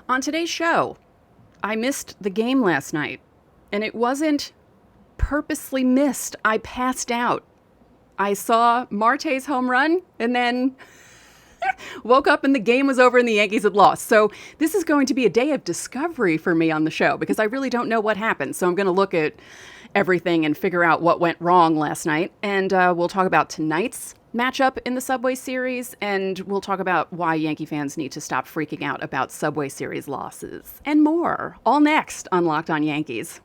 On today's show, I missed the game last night, and it wasn't purposely missed. I passed out. I saw Marte's home run and then woke up and the game was over and the Yankees had lost. So this is going to be a day of discovery for me on the show because I really don't know what happened. So I'm going to look at everything and figure out what went wrong last night. And we'll talk about tonight's matchup in the Subway Series, and we'll talk about why Yankee fans need to stop freaking out about Subway Series losses and more. All next on Locked On Yankees.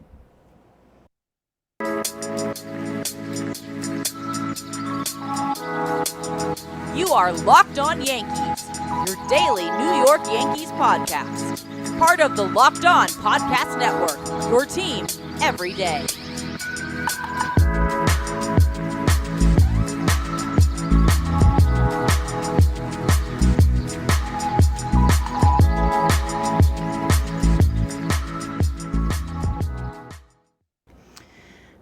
You are Locked On Yankees, your daily New York Yankees podcast. Part of the Locked On Podcast Network, your team every day.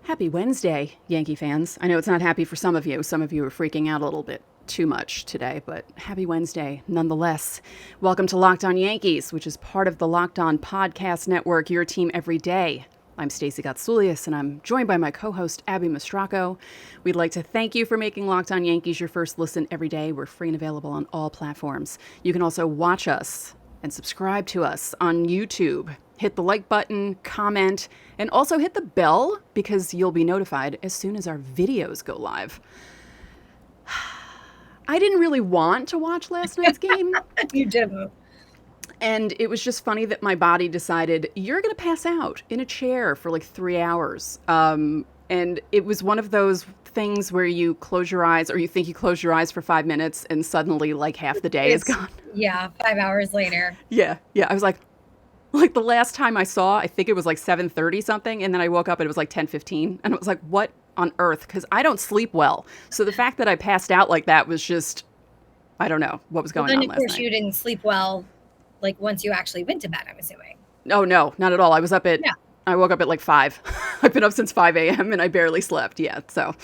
Happy Wednesday, Yankee fans. I know it's not happy for some of you. Some of you are freaking out a little bit too much today, but happy Wednesday nonetheless. Welcome to Locked On Yankees, which is part of the Locked On Podcast Network, your team every day. I'm Stacey Gotsoulias, and I'm joined by my co-host, Abby Mastracco. We'd like to thank you for making Locked On Yankees your first listen every day. We're free and available on all platforms. You can also watch us and subscribe to us on YouTube. Hit the like button, comment, and also hit the bell because you'll be notified as soon as our videos go live. I didn't really want to watch last night's game. You didn't. And it was just funny that my body decided, you're going to pass out in a chair for like 3 hours. And it was one of those things where you close your eyes, or you think you close your eyes for 5 minutes and suddenly like half the day is gone. Yeah, 5 hours later. Yeah. I was like the last time I saw, I think it was like 7:30 something. And then I woke up and it was like 10:15. And I was like, what on earth? Because I don't sleep well. So the fact that I passed out like that was just, I don't know what was going on last night. Of course, you didn't sleep well, like once you actually went to bed, I'm assuming. Oh, no, not at all. I was up at, I woke up at like 5. I've been up since 5 a.m. and I barely slept yet. So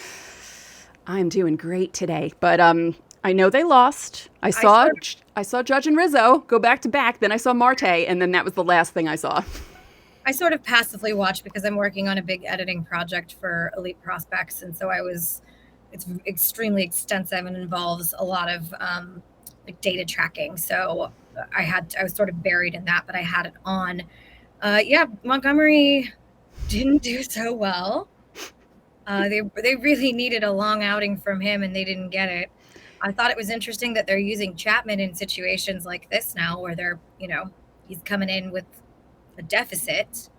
I'm doing great today. But I know they lost. I saw Judge and Rizzo go back to back. Then I saw Marte, and then that was the last thing I saw. I sort of passively watched because I'm working on a big editing project for Elite Prospects. And so it's extremely extensive and involves a lot of like data tracking. So I was sort of buried in that, but I had it on. Montgomery didn't do so well. They really needed a long outing from him, and they didn't get it. I thought it was interesting that they're using Chapman in situations like this now where they're, he's coming in with a deficit.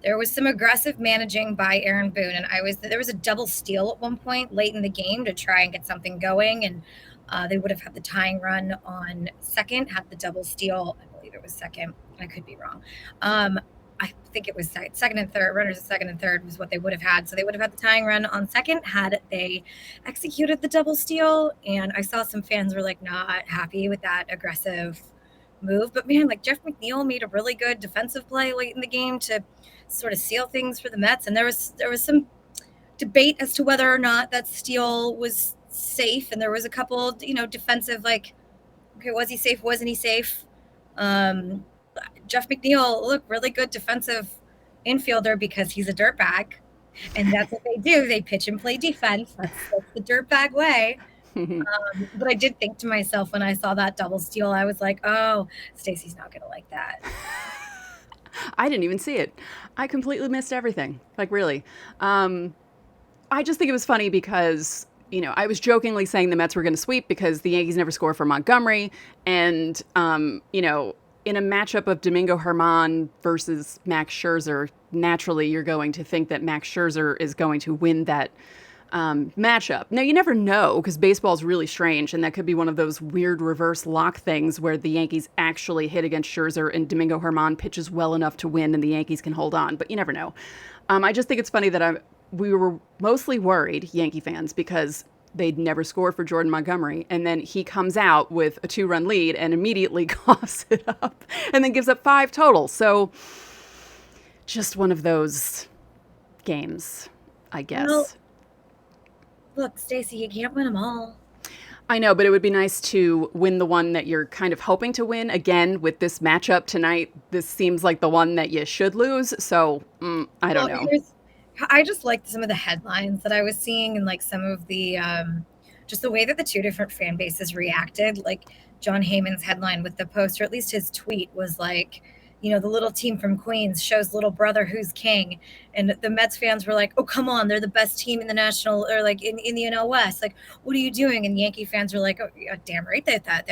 There was some aggressive managing by Aaron Boone, and there was a double steal at one point late in the game to try and get something going, and they would have had the tying run on second, had the double steal. I believe it was second. I could be wrong. I think it was second and third. Runners at second and third was what they would have had. So they would have had the tying run on second had they executed the double steal. And I saw some fans were like not happy with that aggressive move. But man, like Jeff McNeil made a really good defensive play late in the game to sort of seal things for the Mets. And there was some debate as to whether or not that steal was safe. And there was a couple, defensive, like, okay, was he safe? Wasn't he safe? Jeff McNeil, look, really good defensive infielder because he's a dirtbag. And that's what they do. They pitch and play defense. That's the dirtbag way. But I did think to myself when I saw that double steal, I was like, oh, Stacey's not going to like that. I didn't even see it. I completely missed everything. Like, really. I just think it was funny because, I was jokingly saying the Mets were going to sweep because the Yankees never score for Montgomery. And, in a matchup of Domingo Germán versus Max Scherzer, naturally you're going to think that Max Scherzer is going to win that matchup. Now, you never know because baseball is really strange, and that could be one of those weird reverse lock things where the Yankees actually hit against Scherzer and Domingo Germán pitches well enough to win and the Yankees can hold on, but you never know. I just think it's funny that we were mostly worried, Yankee fans, because they'd never score for Jordan Montgomery. And then he comes out with a 2-run lead and immediately coughs it up and then gives up 5 total. So just one of those games, I guess. Well, look, Stacey, you can't win them all. I know, but it would be nice to win the one that you're kind of hoping to win. Again, with this matchup tonight, this seems like the one that you should lose. So, I don't know. I just liked some of the headlines that I was seeing and like some of the just the way that the two different fan bases reacted. Like John Heyman's headline with the Post, or at least his tweet, was like, you know, the little team from Queens shows little brother who's king. And the Mets fans were like, oh, come on, they're the best team in the national, or like in the NL West. Like, what are you doing? And Yankee fans were like, oh, yeah, damn right that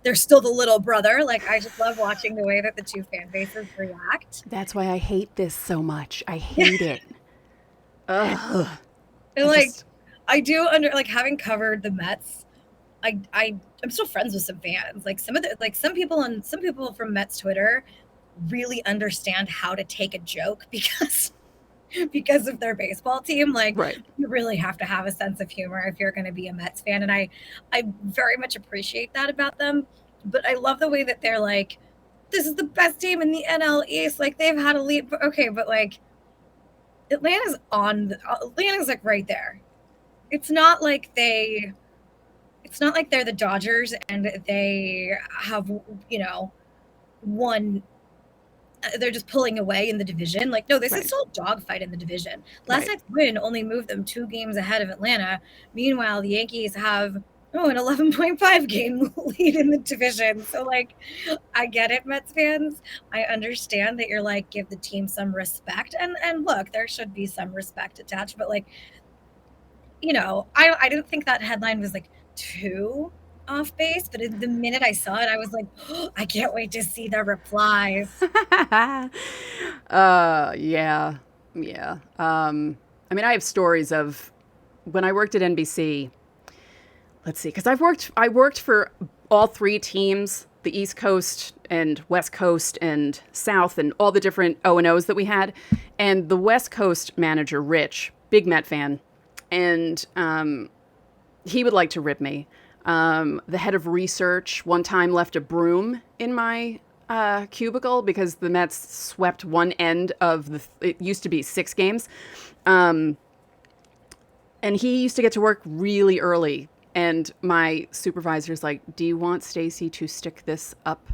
they're still the little brother. Like, I just love watching the way that the two fan bases react. That's why I hate this so much. I hate it. Ugh. And I do like having covered the Mets. I'm still friends with some fans. Like some people from Mets Twitter really understand how to take a joke because of their baseball team. Like, right. You really have to have a sense of humor if you're going to be a Mets fan, and I very much appreciate that about them. But I love the way that they're like, this is the best team in the NL East. Like, they've had a lead. Okay, but like Atlanta's like right there. It's not like they're the Dodgers and they have, you know, won. They're just pulling away in the division. Like, no, this is still a dogfight in the division. Last night's win only moved them 2 games ahead of Atlanta. Meanwhile, the Yankees have an 11.5 game lead in the division. So, like, I get it, Mets fans. I understand that you're like, give the team some respect. And look, there should be some respect attached. But, like, you know, I didn't think that headline was, like, too off base. But the minute I saw it, I was like, oh, I can't wait to see the replies. Yeah. I mean, I have stories of when I worked at NBC. Let's see, because I worked for all 3 teams, the East Coast and West Coast and South, and all the different O&Os that we had. And the West Coast manager, Rich, big Met fan, and he would like to rip me. The head of research one time left a broom in my cubicle because the Mets swept one end of it used to be 6 games. And he used to get to work really early. And my supervisor's like, do you want Stacy to stick this up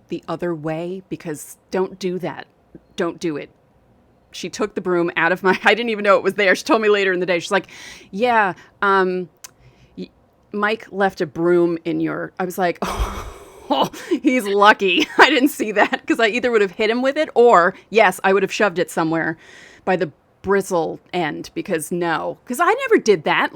the other way? Because don't do that. Don't do it. She took the broom out of I didn't even know it was there. She told me later in the day. She's like, yeah, Mike left a broom in I was like, oh, he's lucky. I didn't see that because I either would have hit him with it or, yes, I would have shoved it somewhere by the bristle end because I never did that.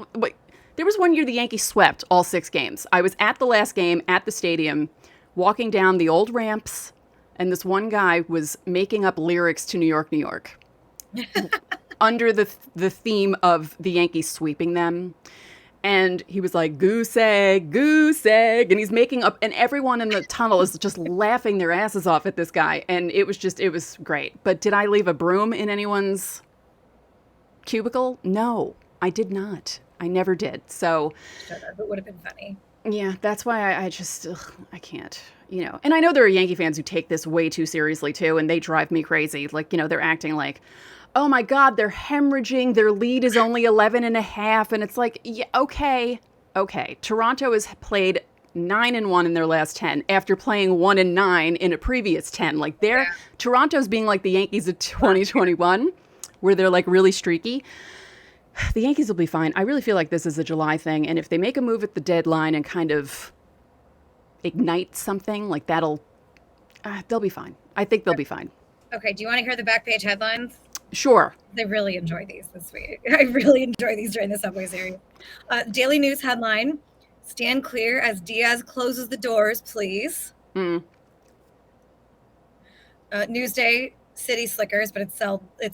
There was one year the Yankees swept all 6 games. I was at the last game at the stadium, walking down the old ramps, and this one guy was making up lyrics to New York, New York, under the theme of the Yankees sweeping them. And he was like, goose egg, and he's making up, and everyone in the tunnel is just laughing their asses off at this guy. And it was great. But did I leave a broom in anyone's cubicle? No, I did not. I never did. So it would have been funny. Yeah, that's why I just, I can't, you know. And I know there are Yankee fans who take this way too seriously too, and they drive me crazy. Like, you know, they're acting like, oh my God, they're hemorrhaging. Their lead is only 11.5. And it's like, yeah, okay. Toronto has played 9-1 in their last 10 after playing 1-9 in a previous 10. Like Toronto's being like the Yankees of 2021, where they're like really streaky. The Yankees will be fine. I really feel like this is a July thing. And if they make a move at the deadline and kind of ignite something, like they'll be fine. I think they'll be fine. Okay. Do you want to hear the back page headlines? Sure. I really enjoy these this week. I really enjoy these during the Subway Series. Daily News headline, stand clear as Diaz closes the doors, please. Newsday, City Slickers, but it's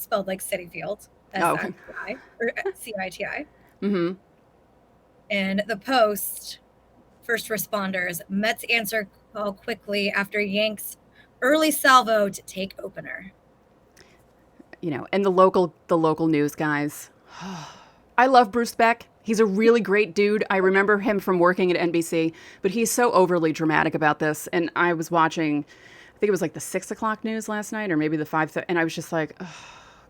spelled like City Field. S-I-T-I, or C-I-T-I. Mm-hmm. And the Post, first responders, Mets answer call quickly after Yanks early salvo to take opener. You know, and the local news guys. I love Bruce Beck. He's a really great dude. I remember him from working at NBC, but he's so overly dramatic about this. And I was watching, I think it was like the 6 o'clock news last night, or maybe the 5, and I was just like, oh,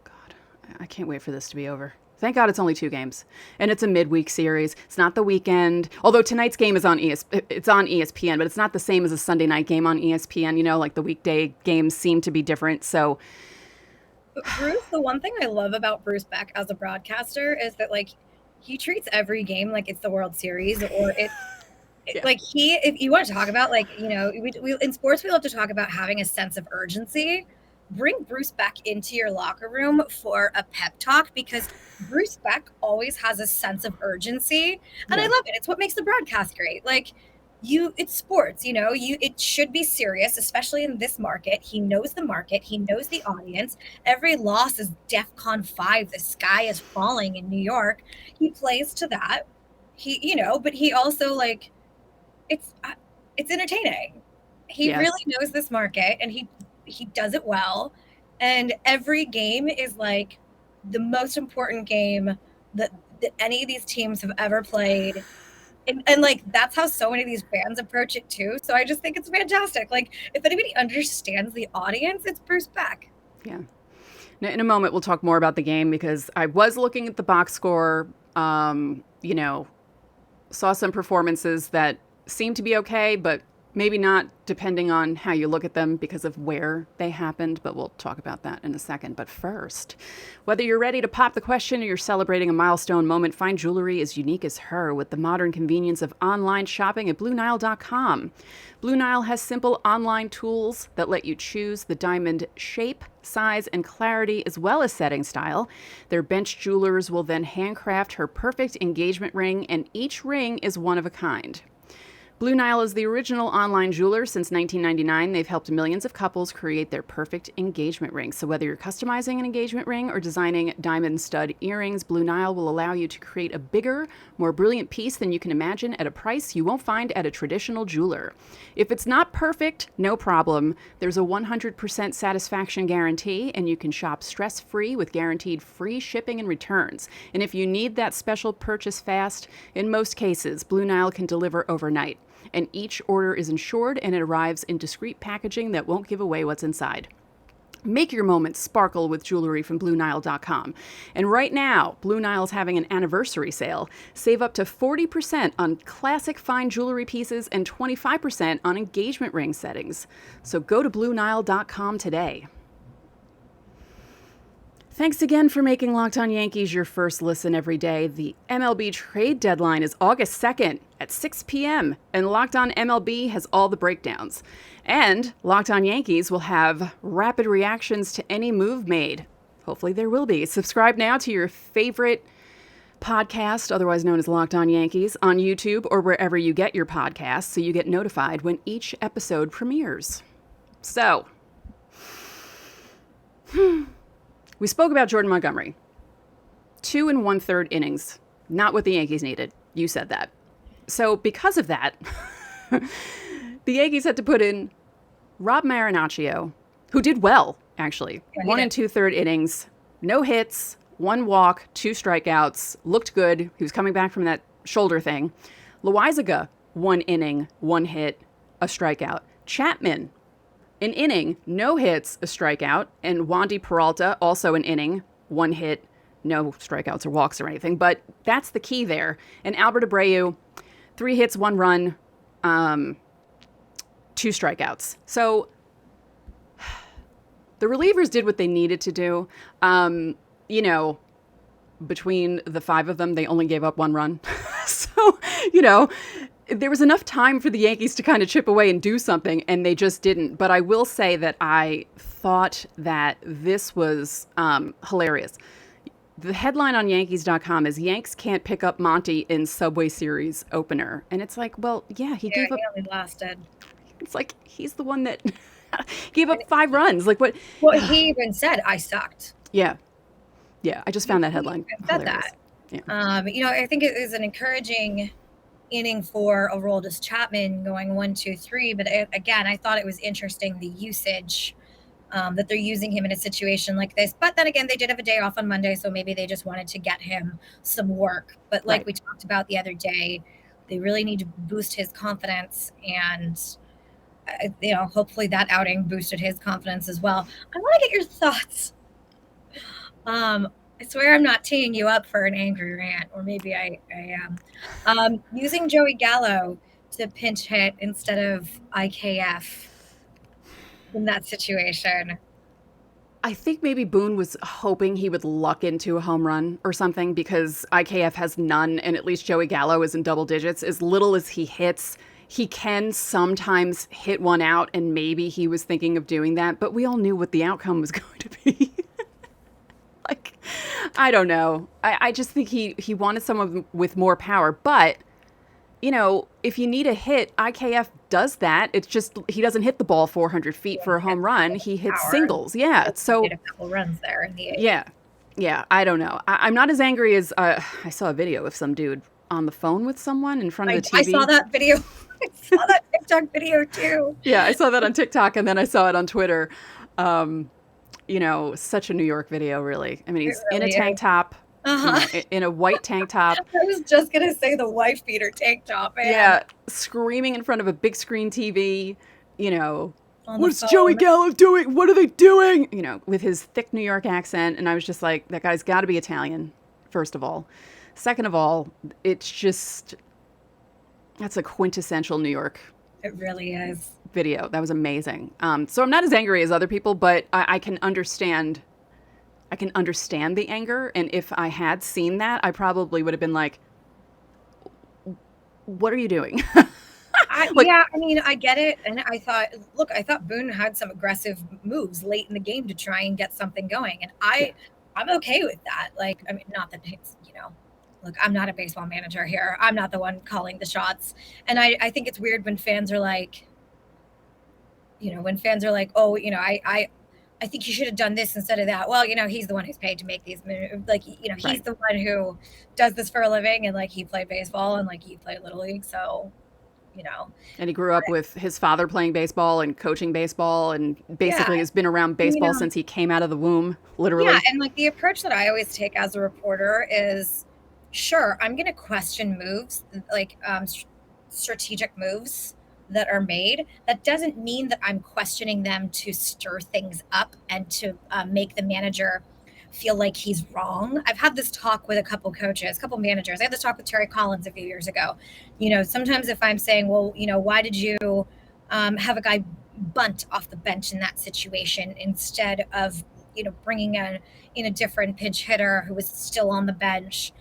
God, I can't wait for this to be over. Thank God it's only 2 games. And it's a midweek series. It's not the weekend. Although tonight's game is on it's on ESPN, but it's not the same as a Sunday night game on ESPN. You know, like the weekday games seem to be different. So But Bruce, the one thing I love about Bruce Beck as a broadcaster is that like he treats every game like it's the World Series or Yeah. like if you want to talk about like, you know, we in sports we love to talk about having a sense of urgency. Bring Bruce Beck into your locker room for a pep talk because Bruce Beck always has a sense of urgency, and I Yeah. love it. It's what makes the broadcast great. Like it's sports, you know, it should be serious, especially in this market. He knows the market, he knows the audience. Every loss is DEFCON 5. The sky is falling in New York. He plays to that. He, you know, but he also like it's entertaining. He Yes. really knows this market and he does it well. And every game is like the most important game that any of these teams have ever played. And like that's how so many of these fans approach it too. So I just think it's fantastic. Like if anybody understands the audience, it's Bruce Beck. Yeah. Now, in a moment, we'll talk more about the game because I was looking at the box score, you know, saw some performances that seemed to be okay, but maybe not depending on how you look at them because of where they happened, but we'll talk about that in a second. But first, whether you're ready to pop the question or you're celebrating a milestone moment, find jewelry as unique as her with the modern convenience of online shopping at BlueNile.com. Blue Nile has simple online tools that let you choose the diamond shape, size, and clarity as well as setting style. Their bench jewelers will then handcraft her perfect engagement ring, and each ring is one of a kind. Blue Nile is the original online jeweler since 1999. They've helped millions of couples create their perfect engagement ring. So whether you're customizing an engagement ring or designing diamond stud earrings, Blue Nile will allow you to create a bigger, more brilliant piece than you can imagine at a price you won't find at a traditional jeweler. If it's not perfect, no problem. There's a 100% satisfaction guarantee, and you can shop stress-free with guaranteed free shipping and returns. And if you need that special purchase fast, in most cases, Blue Nile can deliver overnight. And each order is insured and it arrives in discreet packaging that won't give away what's inside. Make your moments sparkle with jewelry from BlueNile.com. And right now, Blue Nile's having an anniversary sale. Save up to 40% on classic fine jewelry pieces and 25% on engagement ring settings. So go to BlueNile.com today. Thanks again for making Locked On Yankees your first listen every day. The MLB trade deadline is August 2nd at 6 p.m., and Locked On MLB has all the breakdowns. And Locked On Yankees will have rapid reactions to any move made. Hopefully there will be. Subscribe now to your favorite podcast, otherwise known as Locked On Yankees, on YouTube or wherever you get your podcasts so you get notified when each episode premieres. So, we spoke about Jordan Montgomery. 2 1/3 innings. Not what the Yankees needed. You said that. So because of that, the Yankees had to put in Rob Marinaccio, who did well, actually. Yeah, 1 2/3 innings, no hits, 1 walk, 2 strikeouts, looked good. He was coming back from that shoulder thing. Loaizaga, 1 inning, 1 hit, a strikeout. Chapman, an inning, no hits, a strikeout. And Wandy Peralta, also an inning, 1 hit, no strikeouts or walks or anything. But that's the key there. And Albert Abreu, 3 hits, 1 run, 2 strikeouts. So the relievers did what they needed to do. You know, between the 5 of them, they only gave up 1 run. So, you know, there was enough time for the Yankees to kind of chip away and do something, and they just didn't. But I will say that I thought that this was hilarious. The headline on Yankees.com is Yanks can't pick up Monty in Subway Series opener. And it's like, well, yeah, he gave up. He only lasted. It's like he's the one that gave up 5 runs. Like what? Well, he even said, I sucked. Yeah. Yeah, I just found that headline said hilarious. that. Yeah. You know, I think it is an encouraging inning for Aroldis Chapman going 1, 2, 3. But again, I thought it was interesting the usage that they're using him in a situation like this. But then again, they did have a day off on Monday, so maybe they just wanted to get him some work. But like we talked about the other day, they really need to boost his confidence, and you know, hopefully that outing boosted his confidence as well. I want to get your thoughts I swear I'm not teeing you up for an angry rant, or maybe I am. Using Joey Gallo to pinch hit instead of IKF in that situation. I think maybe Boone was hoping he would luck into a home run or something because IKF has none, and at least Joey Gallo is in double digits. As little as he hits, he can sometimes hit one out, and maybe he was thinking of doing that, but we all knew what the outcome was going to be. Like, I don't know. I just think he wanted someone with more power, but you know, if you need a hit, IKF does that. It's just he doesn't hit the ball 400 feet for a home run. He hits Power. singles. Yeah. So Did a couple runs there in the eighth. yeah. I don't know. I'm not as angry as I saw a video of some dude on the phone with someone in front of the TV. I saw that video. I saw that TikTok video too. Yeah, I saw that on TikTok and then I saw it on Twitter. You know, such a New York video, really. I mean, he's in a tank top. Uh-huh. You know, in a white tank top. I was just gonna say the wife beater tank top, man. Yeah, screaming in front of a big screen TV, you know, what's phone. Joey Gallo doing? What are they doing? You know, with his thick New York accent. And I was just like, that guy's got to be Italian, first of all. Second of all, it's just, that's a quintessential New York It really is. video. That was amazing. So I'm not as angry as other people, but I can understand. I can understand the anger. And if I had seen that, I probably would have been like, what are you doing? Yeah, I mean, I get it. And I thought Boone had some aggressive moves late in the game to try and get something going. And I'm okay with that. Like, I mean, not that it's, you know, look, I'm not a baseball manager here. I'm not the one calling the shots. And I think it's weird when fans are like, you know, oh, you know, I think you should have done this instead of that. Well, you know, he's the one who's paid to make these moves. Like, you know, he's Right. the one who does this for a living, and like he played baseball and like he played Little League. So, you know. And he grew up with his father playing baseball and coaching baseball and basically has been around baseball since he came out of the womb, literally. Yeah, and like the approach that I always take as a reporter is, sure, I'm going to question moves, like strategic moves that are made. That doesn't mean that I'm questioning them to stir things up and to make the manager feel like he's wrong. I've had this talk with a couple managers. I had this talk with Terry Collins a few years ago. You know, sometimes if I'm saying, well, you know, why did you have a guy bunt off the bench in that situation instead of, you know, bringing in a different pinch hitter who was still on the bench?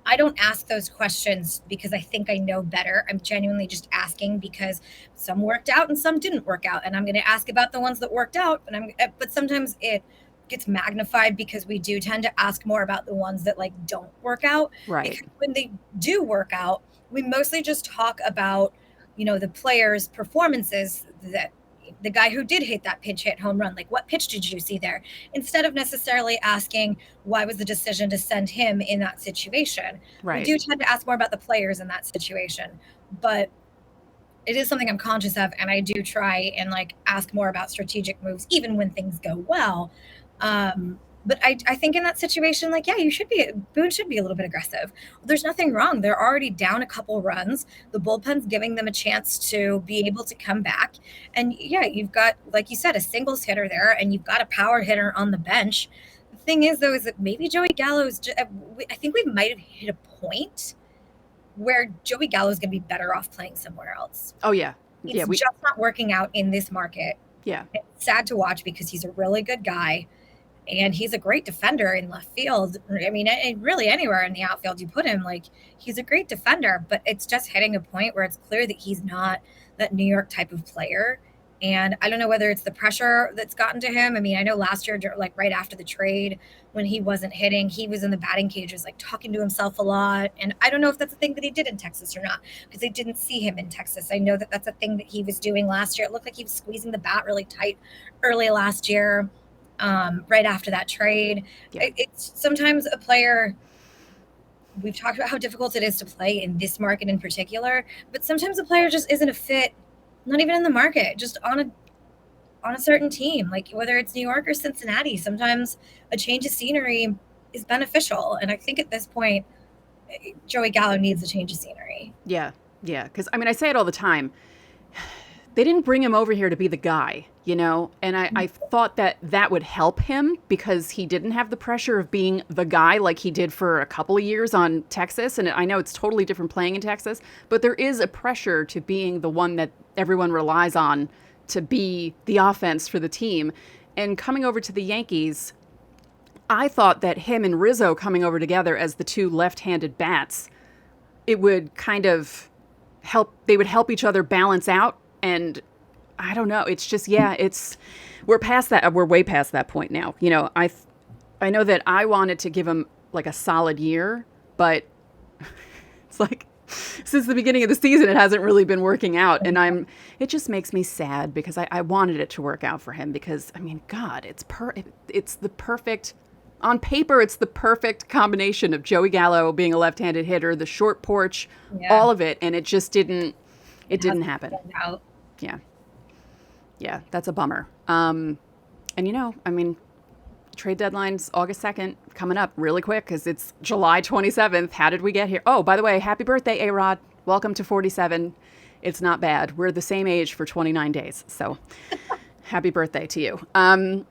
I don't ask those questions because I think I know better. I'm genuinely just asking because some worked out and some didn't work out. And I'm going to ask about the ones that worked out. But sometimes it gets magnified because we do tend to ask more about the ones that like don't work out. Right. Because when they do work out, we mostly just talk about, you know, the players' performances, that the guy who did hit that pinch hit home run, like what pitch did you see there? Instead of necessarily asking why was the decision to send him in that situation. Right. We do tend to ask more about the players in that situation, but it is something I'm conscious of. And I do try and like ask more about strategic moves, even when things go well. But I think in that situation, like, yeah, Boone should be a little bit aggressive. There's nothing wrong. They're already down a couple runs. The bullpen's giving them a chance to be able to come back. And yeah, you've got, like you said, a singles hitter there, and you've got a power hitter on the bench. The thing is, though, is that maybe Joey Gallo is I think we might have hit a point where Joey Gallo is going to be better off playing somewhere else. Oh, yeah. It's just not working out in this market. Yeah. It's sad to watch because he's a really good guy. And he's a great defender in left field. I mean, really anywhere in the outfield you put him, like, he's a great defender, but it's just hitting a point where it's clear that he's not that New York type of player. And I don't know whether it's the pressure that's gotten to him. I mean, I know last year, like right after the trade, when he wasn't hitting, he was in the batting cages, like talking to himself a lot. And I don't know if that's a thing that he did in Texas or not, because they didn't see him in Texas. I know that that's a thing that he was doing last year. It looked like he was squeezing the bat really tight early last year. Right after that trade. Yeah. It's sometimes a player, we've talked about how difficult it is to play in this market in particular, but sometimes a player just isn't a fit, not even in the market, just on a certain team, like whether it's New York or Cincinnati. Sometimes a change of scenery is beneficial. And I think at this point, Joey Gallo needs a change of scenery. Yeah. Because I mean, I say it all the time. they didn't bring him over here to be the guy, you know? And I thought that would help him because he didn't have the pressure of being the guy like he did for a couple of years on Texas. And I know it's totally different playing in Texas, but there is a pressure to being the one that everyone relies on to be the offense for the team. And coming over to the Yankees, I thought that him and Rizzo coming over together as the two left-handed bats, it would kind of they would help each other balance out. And I don't know, it's just, we're past that. We're way past that point now. You know, I know that I wanted to give him like a solid year, but it's like since the beginning of the season, it hasn't really been working out. And it just makes me sad because I wanted it to work out for him because, I mean, God, it's the perfect, on paper, it's the perfect combination of Joey Gallo being a left-handed hitter, the short porch, all of it. And it just didn't happen. Yeah, that's a bummer. And, you know, I mean, trade deadline's August 2nd coming up really quick because it's July 27th. How did we get here? Oh, by the way, happy birthday, A-Rod. Welcome to 47. It's not bad. We're the same age for 29 days. So happy birthday to you.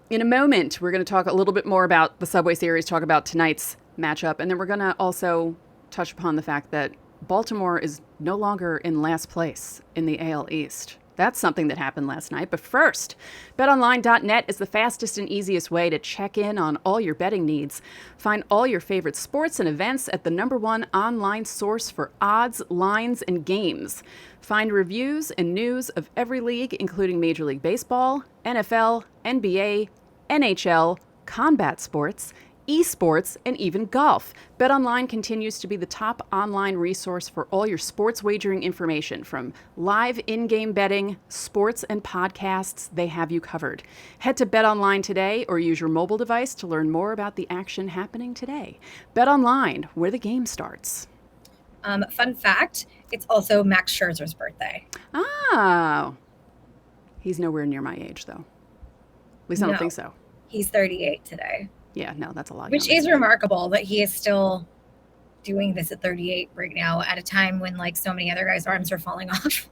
In a moment, we're going to talk a little bit more about the Subway Series, talk about tonight's matchup, and then we're going to also touch upon the fact that Baltimore is no longer in last place in the AL East. That's something that happened last night. But first, betonline.net is the fastest and easiest way to check in on all your betting needs. Find all your favorite sports and events at the #1 online source for odds, lines, and games. Find reviews and news of every league, including Major League Baseball, NFL, NBA, NHL, combat sports, esports, and even golf. BetOnline continues to be the top online resource for all your sports wagering information. From live in-game betting, sports, and podcasts, they have you covered. Head to BetOnline today or use your mobile device to learn more about the action happening today. BetOnline, where the game starts. Fun fact, it's also Max Scherzer's birthday. Oh. He's nowhere near my age, though. At least I don't think so. He's 38 today. Yeah, no, that's a lot. Which is remarkable that he is still doing this at 38 right now at a time when like so many other guys' arms are falling off.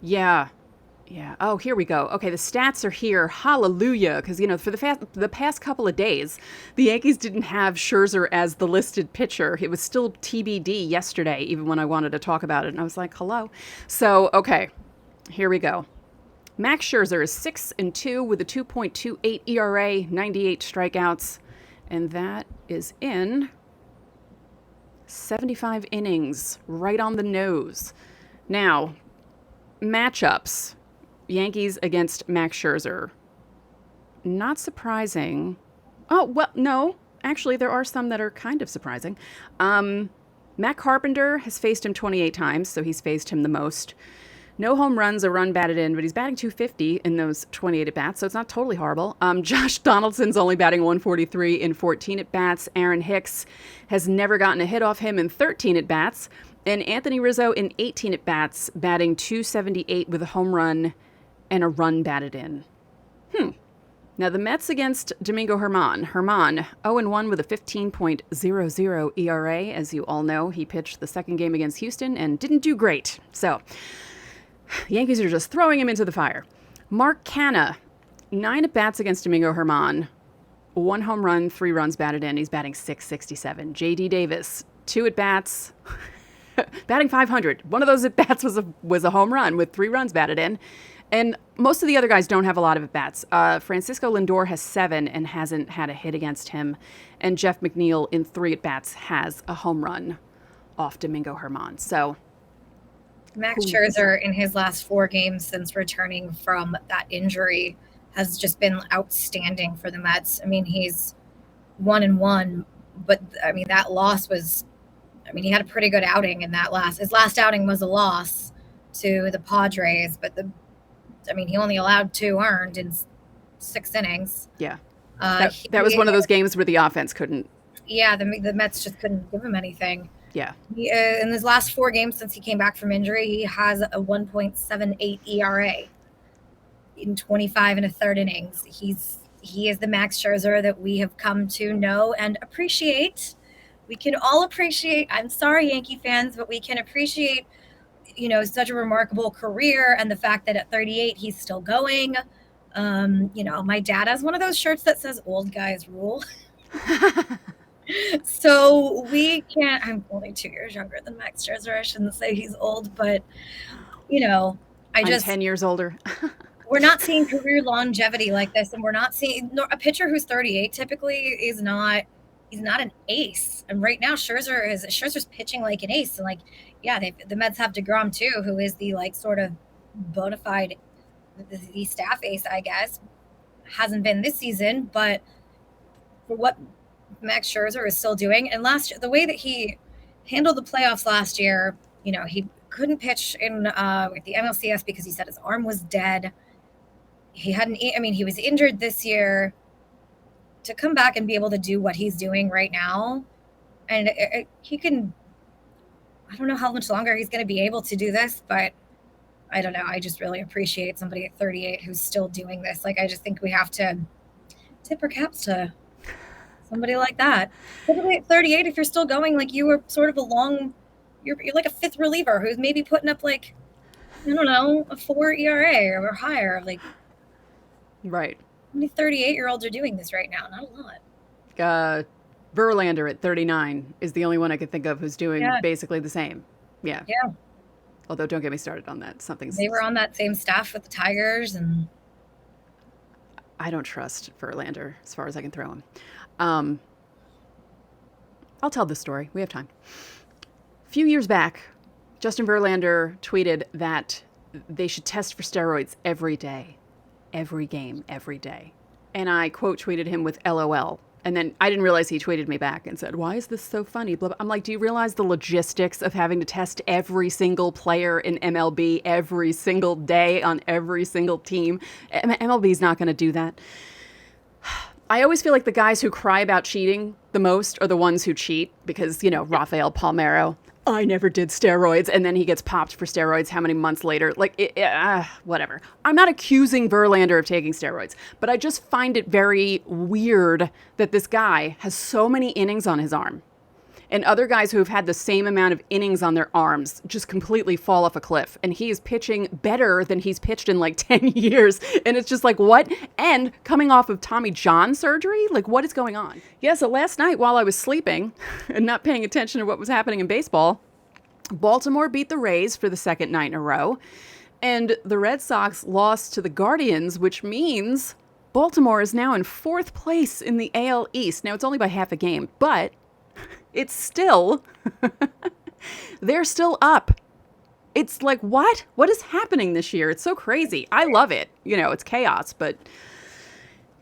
Yeah. Oh, here we go. Okay, the stats are here. Hallelujah. Because, you know, for the past couple of days, the Yankees didn't have Scherzer as the listed pitcher. It was still TBD yesterday, even when I wanted to talk about it. And I was like, hello. So, okay, here we go. Max Scherzer is 6-2 with a 2.28 ERA, 98 strikeouts. And that is in 75 innings, right on the nose. Now, matchups. Yankees against Max Scherzer. Not surprising. Oh, well, no. Actually, there are some that are kind of surprising. Matt Carpenter has faced him 28 times, so he's faced him the most. No home runs, a run batted in, but he's batting .250 in those 28 at-bats, so it's not totally horrible. Josh Donaldson's only batting .143 in 14 at-bats. Aaron Hicks has never gotten a hit off him in 13 at-bats. And Anthony Rizzo in 18 at-bats, batting .278 with a home run and a run batted in. Now the Mets against Domingo Germán. Germán, 0-1 with a 15.00 ERA. As you all know, he pitched the second game against Houston and didn't do great. So the Yankees are just throwing him into the fire. Mark Canha, 9 at-bats against Domingo Germán. 1 home run, 3 runs batted in. He's batting .667. J.D. Davis, 2 at-bats, batting .500. One of those at-bats was a home run with 3 runs batted in. And most of the other guys don't have a lot of at-bats. Francisco Lindor has 7 and hasn't had a hit against him. And Jeff McNeil in 3 at-bats has a home run off Domingo Germán. So Max Scherzer in his last 4 games since returning from that injury has just been outstanding for the Mets. I mean, he's 1-1, but I mean, that loss was, he had a pretty good outing in his last outing was a loss to the Padres, but he only allowed 2 earned in 6 innings. Yeah. That was one of those games where the offense couldn't. Yeah, the Mets just couldn't give him anything. Yeah. In his last 4 games since he came back from injury, he has a 1.78 ERA in 25 1/3 innings. He is the Max Scherzer that we have come to know and appreciate. We can all appreciate. I'm sorry, Yankee fans, but we can appreciate such a remarkable career, and the fact that at 38 he's still going. My dad has one of those shirts that says "Old Guys Rule." So we can't. I'm only 2 years younger than Max Scherzer. I shouldn't say he's old, but I'm 10 years older. We're not seeing career longevity like this, and we're not seeing a pitcher who's 38 typically is not. He's not an ace, and right now Scherzer's pitching like an ace, and the Mets have DeGrom too, who is the sort of bona fide the staff ace, I guess. Hasn't been this season, but for what Max Scherzer is still doing, and the way that he handled the playoffs last year, he couldn't pitch in with the NLCS because he said his arm was dead. He was injured this year. To come back and be able to do what he's doing right now, and he can. I don't know how much longer he's going to be able to do this, but I don't know. I just really appreciate somebody at 38 who's still doing this. I just think we have to tip our caps to somebody like that. Typically at 38, if you're still going, you were sort of you're like a fifth reliever who's maybe putting up I don't know, a 4 ERA or higher. Right. How many 38-year-olds are doing this right now? Not a lot. Verlander at 39 is the only one I could think of who's doing basically the same. Yeah. Yeah. Although don't get me started on that. They were on that same staff with the Tigers, and I don't trust Verlander as far as I can throw him. I'll tell this story. We have time. A few years back, Justin Verlander tweeted that they should test for steroids every day, every game, every day. And I quote tweeted him with LOL. And then I didn't realize he tweeted me back and said, "Why is this so funny?" Blah, blah. I'm like, do you realize the logistics of having to test every single player in MLB every single day on every single team? MLB is not going to do that. I always feel like the guys who cry about cheating the most are the ones who cheat because, Rafael Palmeiro, I never did steroids, and then he gets popped for steroids how many months later? Whatever. I'm not accusing Verlander of taking steroids, but I just find it very weird that this guy has so many innings on his arm, and other guys who have had the same amount of innings on their arms just completely fall off a cliff, and he is pitching better than he's pitched in 10 years, and it's just what? And coming off of Tommy John surgery? What is going on? Yeah, so last night while I was sleeping and not paying attention to what was happening in baseball, Baltimore beat the Rays for the second night in a row, and the Red Sox lost to the Guardians, which means Baltimore is now in 4th place in the AL East. Now, it's only by half a game, but it's still, they're still up. It's what? What is happening this year? It's so crazy. I love it. It's chaos, but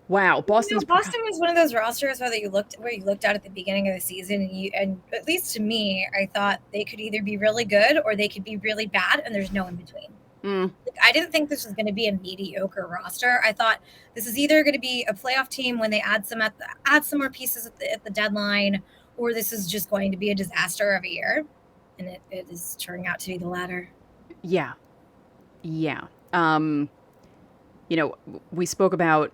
wow. Boston was one of those rosters where you looked at the beginning of the season, and at least to me, I thought they could either be really good or they could be really bad, and there's no in between. I didn't think this was going to be a mediocre roster. I thought this is either going to be a playoff team when they add some more pieces at the deadline, or this is just going to be a disaster of a year, and it is turning out to be the latter. Yeah. We spoke about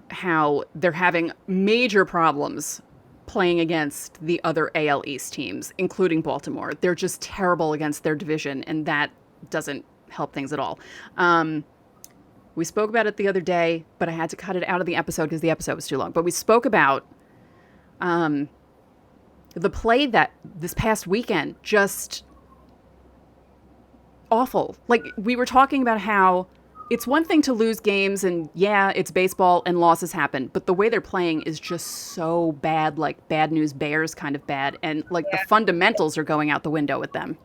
how they're having major problems playing against the other AL East teams, including Baltimore. They're just terrible against their division, and that doesn't help things at all. We spoke about it the other day, but I had to cut it out of the episode because the episode was too long. But we spoke about the play that this past weekend, just awful. We were talking about how it's one thing to lose games, and yeah, it's baseball and losses happen, but the way they're playing is just so bad, bad news bears kind of bad, and the fundamentals are going out the window with them.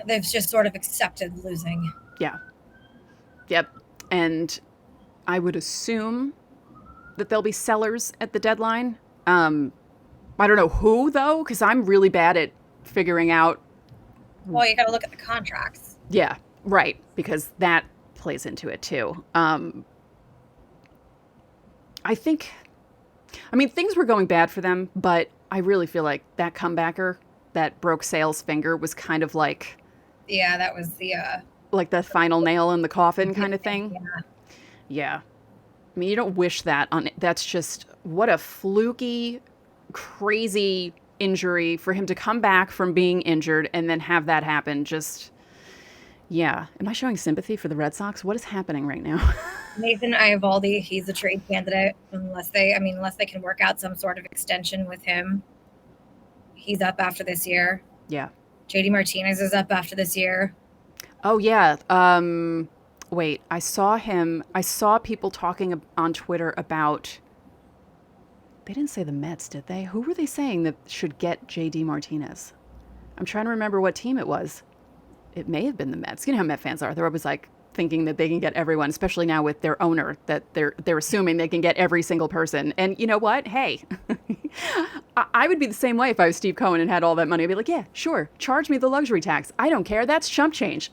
They've just sort of accepted losing. Yeah. Yep. And I would assume that there'll be sellers at the deadline. I don't know who, though, because I'm really bad at figuring out. Well, you got to look at the contracts. Yeah, right, because that plays into it, too. Things were going bad for them, but I really feel like that comebacker that broke Sale's finger was kind of Yeah, that was the... the final nail in the coffin kind of thing. Yeah. You don't wish that on... That's just... What a fluky, crazy injury for him to come back from being injured and then have that happen. Just... Yeah. Am I showing sympathy for the Red Sox? What is happening right now? Nathan Eovaldi, he's a trade candidate unless they can work out some sort of extension with him. He's up after this year. Yeah. JD Martinez is up after this year. Oh, yeah. Wait, I saw people talking on Twitter about, they didn't say the Mets, did they? Who were they saying that should get JD Martinez? I'm trying to remember what team it was. It may have been the Mets. You know how Met fans are. They're always like thinking that they can get everyone, especially now with their owner, that they're assuming they can get every single person. And you know what? Hey, I would be the same way if I was Steve Cohen and had all that money. I'd be like, yeah, sure. Charge me the luxury tax. I don't care. That's chump change.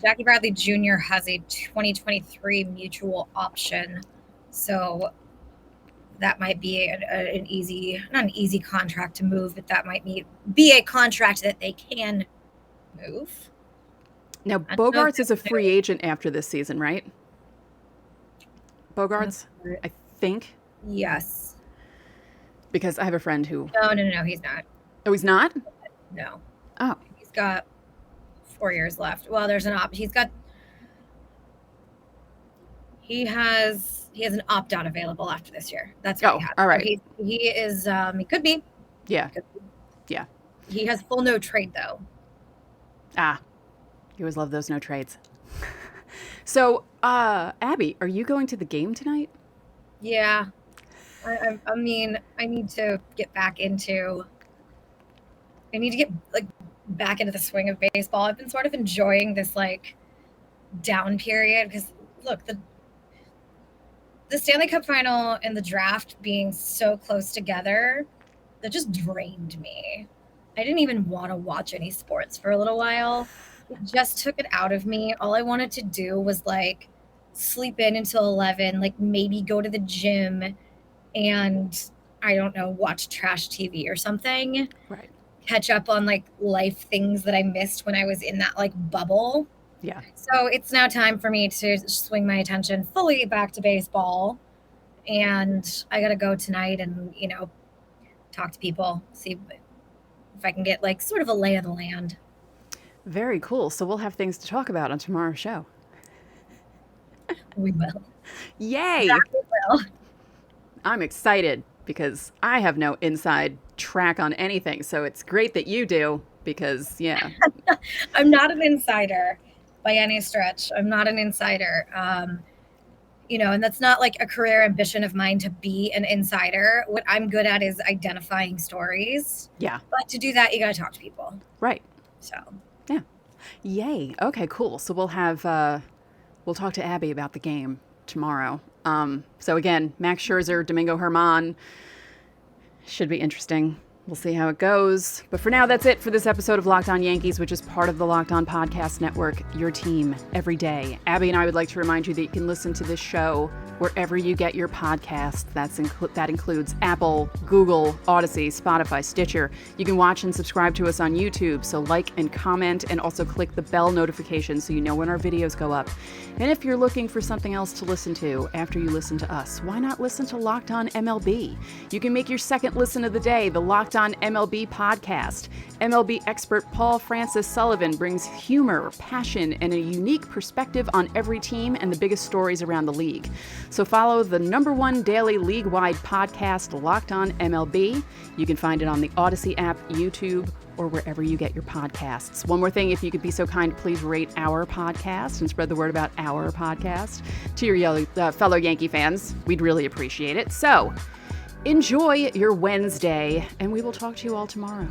Jackie Bradley Jr. has a 2023 mutual option. So that might be not an easy contract to move, but that might be a contract that they can move. Now, Bogarts is a free agent after this season, right? Bogarts, I think. Yes. Because I have a friend who... No, he's not. Oh, he's not? No. Oh. He's got 4 years left. Well, there's an he has an opt-out available after this year. That's what he has. All right. So he is, he could be. Yeah. Yeah. He has full no trade, though. You always love those no trades. So, Abby, are you going to the game tonight? Yeah. I mean, I need to get back into the swing of baseball. I've been sort of enjoying this down period because look, the Stanley Cup final and the draft being so close together, that just drained me. I didn't even want to watch any sports for a little while. It just took it out of me. All I wanted to do was sleep in until 11, maybe go to the gym and I don't know, watch trash TV or something. Right. Catch up on life things that I missed when I was in that bubble. Yeah. So it's now time for me to swing my attention fully back to baseball. And I got to go tonight and, talk to people, see if I can get sort of a lay of the land. Very cool. So we'll have things to talk about on tomorrow's show. We will. Yay. Yeah, we will. I'm excited because I have no inside track on anything. So it's great that you do because, yeah. I'm not an insider by any stretch. I'm not an insider. And that's not a career ambition of mine to be an insider. What I'm good at is identifying stories. Yeah. But to do that, you got to talk to people. Right. So. Yeah. Yay. Okay, cool. So we'll talk to Abby about the game tomorrow. So again, Max Scherzer, Domingo Germán. Should be interesting. We'll see how it goes. But for now, that's it for this episode of Locked On Yankees, which is part of the Locked On Podcast Network, your team every day. Abby and I would like to remind you that you can listen to this show wherever you get your podcasts. That includes Apple, Google, Odyssey, Spotify, Stitcher. You can watch and subscribe to us on YouTube, so like and comment, and also click the bell notification so you know when our videos go up. And if you're looking for something else to listen to after you listen to us, why not listen to Locked On MLB? You can make your second listen of the day, the Locked On MLB podcast. MLB expert Paul Francis Sullivan brings humor, passion, and a unique perspective on every team and the biggest stories around the league. So follow the #1 daily league-wide podcast, Locked On MLB. You can find it on the Odyssey app, YouTube, or wherever you get your podcasts. One more thing, if you could be so kind, please rate our podcast and spread the word about our podcast to your fellow Yankee fans. We'd really appreciate it. So enjoy your Wednesday, and we will talk to you all tomorrow.